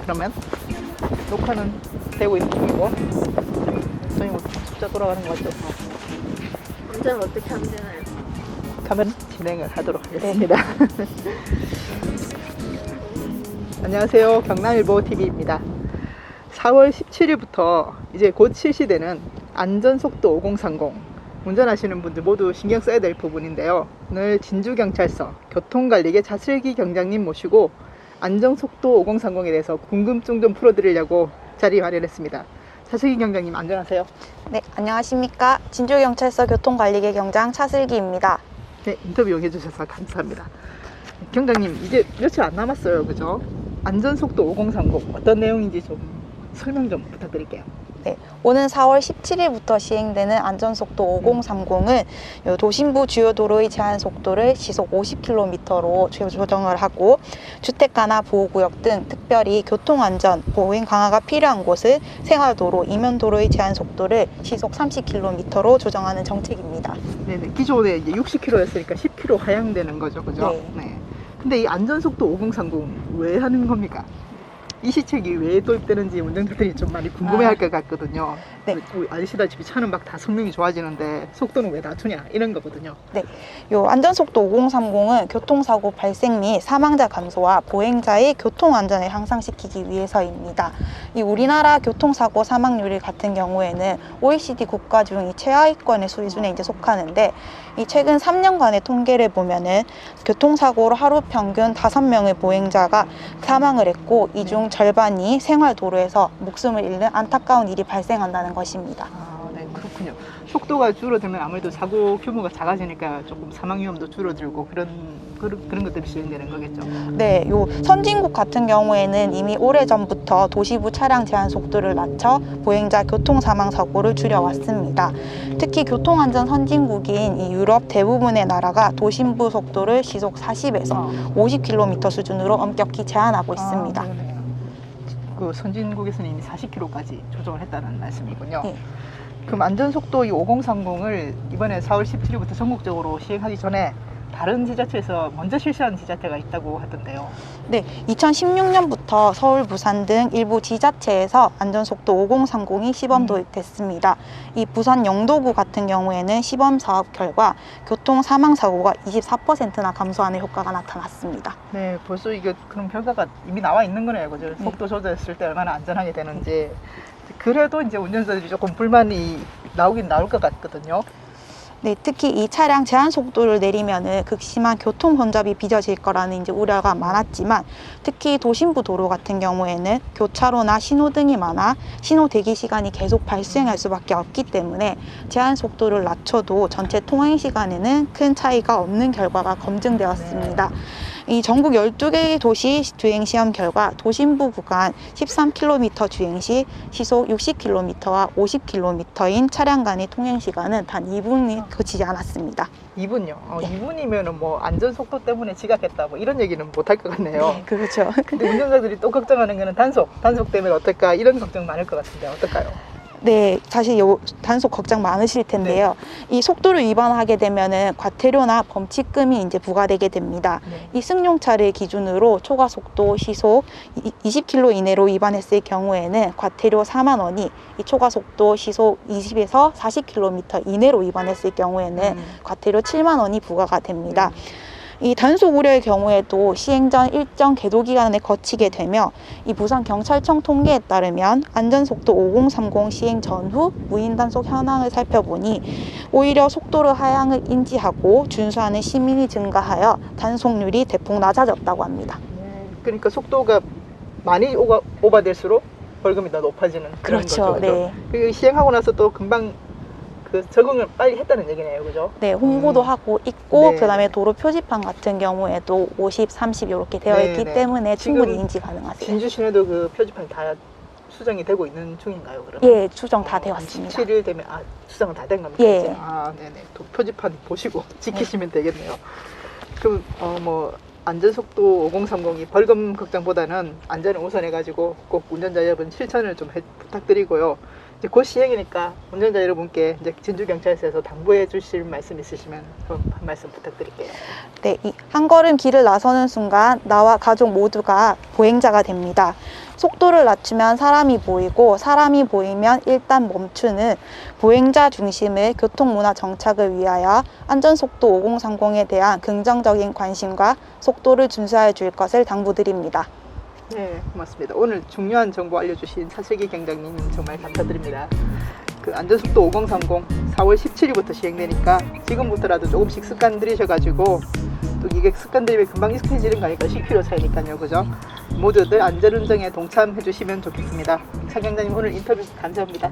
그러면 녹화는 되고 있는 중이고 저희 뭐 숫자 돌아가는 거 같죠? 운전을 어떻게 하면 되나요? 가면 진행을 하도록 하겠습니다. 안녕하세요. 경남일보TV입니다. 4월 17일부터 이제 곧 실시되는 안전속도 5030 운전하시는 분들 모두 신경 써야 될 부분인데요. 오늘 진주경찰서 교통관리계 차슬기 경장님 모시고 안전속도 5030에 대해서 궁금증 좀 풀어드리려고 자리 마련했습니다. 차슬기 경장님 안전하세요? 네, 안녕하십니까. 진주경찰서 교통관리계 경장 차슬기입니다. 네, 인터뷰 응해주셔서 감사합니다. 경장님 이제 며칠 안 남았어요, 그죠? 안전속도 5030 어떤 내용인지 좀 설명 좀 부탁드릴게요. 네, 오는 4월 17일부터 시행되는 안전속도 5030은 도심부 주요 도로의 제한 속도를 시속 50km로 조정을 하고 주택가나 보호구역 등 특별히 교통안전, 보행 강화가 필요한 곳은 생활도로, 이면도로의 제한 속도를 시속 30km로 조정하는 정책입니다. 네네, 기존에 이제 60km였으니까 10km 하향되는 거죠, 그죠? 네. 근데 이 안전속도 5030 왜 하는 겁니까? 이 시책이 왜 도입되는지 운전자들이 좀 많이 궁금해할 것 같거든요. 네. 아시다시피 차는 막 다 성능이 좋아지는데 속도는 왜 낮추냐 이런 거거든요. 네, 요 안전속도 5030은 교통사고 발생 및 사망자 감소와 보행자의 교통안전을 향상시키기 위해서입니다. 이 우리나라 교통사고 사망률 같은 경우에는 OECD 국가 중 이 최하위권의 수준에 이제 속하는데 이 최근 3년간의 통계를 보면은 교통사고로 하루 평균 5명의 보행자가 사망을 했고 이 중 절반이 생활도로에서 목숨을 잃는 안타까운 일이 발생한다는 것입니다. 네, 그렇군요. 속도가 줄어들면 아무래도 사고 규모가 작아지니까 조금 사망 위험도 줄어들고 그런 것들이 진행되는 거겠죠. 네, 요 선진국 같은 경우에는 이미 오래전부터 도시부 차량 제한 속도를 낮춰 보행자 교통 사망 사고를 줄여왔습니다. 특히 교통안전 선진국인 이 유럽 대부분의 나라가 도심부 속도를 시속 40에서 50km 수준으로 엄격히 제한하고 있습니다. 그 선진국에서는 이미 40km까지 조정을 했다는 말씀이군요. 네. 그럼 안전속도 이 5030을 이번에 4월 17일부터 전국적으로 시행하기 전에 다른 지자체에서 먼저 실시한 지자체가 있다고 하던데요. 네, 2016년부터 서울, 부산 등 일부 지자체에서 안전속도 5030이 시범 도입됐습니다. 이 부산 영도구 같은 경우에는 시범 사업 결과 교통 사망 사고가 24%나 감소하는 효과가 나타났습니다. 네, 벌써 이게 그런 결과가 이미 나와 있는 거네요, 그죠? 속도 조절했을 때 얼마나 안전하게 되는지. 그래도 이제 운전자들이 조금 불만이 나오긴 나올 것 같거든요. 네, 특히 이 차량 제한 속도를 내리면은 극심한 교통 혼잡이 빚어질 거라는 이제 우려가 많았지만 특히 도심부 도로 같은 경우에는 교차로나 신호등이 많아 신호 대기 시간이 계속 발생할 수밖에 없기 때문에 제한 속도를 낮춰도 전체 통행 시간에는 큰 차이가 없는 결과가 검증되었습니다. 이 전국 12개의 도시 주행 시험 결과 도심부 구간 13km 주행 시 시속 60km와 50km인 차량 간의 통행 시간은 단 2분이 거치지 않았습니다. 2분요? 네. 2분이면 뭐 안전속도 때문에 지각했다 뭐 이런 얘기는 못 할 것 같네요. 네, 그렇죠. 근데 운전자들이 또 걱정하는 거는 단속 때문에 어떨까 이런 걱정 많을 것 같은데 어떨까요? 네, 사실 요 단속 걱정 많으실 텐데요. 이 속도를 위반하게 되면은 과태료나 범칙금이 이제 부과되게 됩니다. 이 승용차를 기준으로 초과 속도 시속 20km 이내로 위반했을 경우에는 과태료 4만 원이, 이 초과 속도 시속 20에서 40km 이내로 위반했을 경우에는 과태료 7만 원이 부과가 됩니다. 이 단속 우려의 경우에도 시행 전 일정 계도 기간을 거치게 되며 이 부산경찰청 통계에 따르면 안전속도 5030 시행 전후 무인 단속 현황을 살펴보니 오히려 속도를 하향을 인지하고 준수하는 시민이 증가하여 단속률이 대폭 낮아졌다고 합니다. 그러니까 속도가 많이 오버될수록 벌금이 더 높아지는 그런 그렇죠. 거죠. 네. 그리고 시행하고 나서 또 금방 그 적응을 빨리 했다는 얘기네요, 그죠? 네, 홍보도 하고 있고 네. 그다음에 도로 표지판 같은 경우에도 50, 30 이렇게 되어 있기 네. 때문에 충분히 지금 인지 가능하세요. 진주 시내도 그 표지판이 다 수정이 되고 있는 중인가요, 그러면? 예, 수정 다 되었습니다. 17일 되면 수정은 다 된 겁니까? 예. 이제? 네네. 표지판 보시고 지키시면 되겠네요. 그럼 뭐 안전속도 5030이 벌금 걱정보다는 안전을 우선해가지고 꼭 운전자 여러분 실천을 좀 부탁드리고요. 이제 곧 시행이니까 운전자 여러분께 이제 진주경찰서에서 당부해 주실 말씀 있으시면 한 말씀 부탁드릴게요. 네, 이 한 걸음 길을 나서는 순간 나와 가족 모두가 보행자가 됩니다. 속도를 낮추면 사람이 보이고 사람이 보이면 일단 멈추는 보행자 중심의 교통문화 정착을 위하여 안전속도 5030에 대한 긍정적인 관심과 속도를 준수해 줄 것을 당부드립니다. 네, 고맙습니다. 오늘 중요한 정보 알려주신 사슬기 경장님 정말 감사드립니다. 그 안전속도 5030 4월 17일부터 시행되니까 지금부터라도 조금씩 습관 들이셔가지고 또 이게 습관 들이면 금방 익숙해지는 거니까 10km 차이니까요, 그죠? 모두들 안전운전에 동참해 주시면 좋겠습니다. 차 경장님 오늘 인터뷰 감사합니다.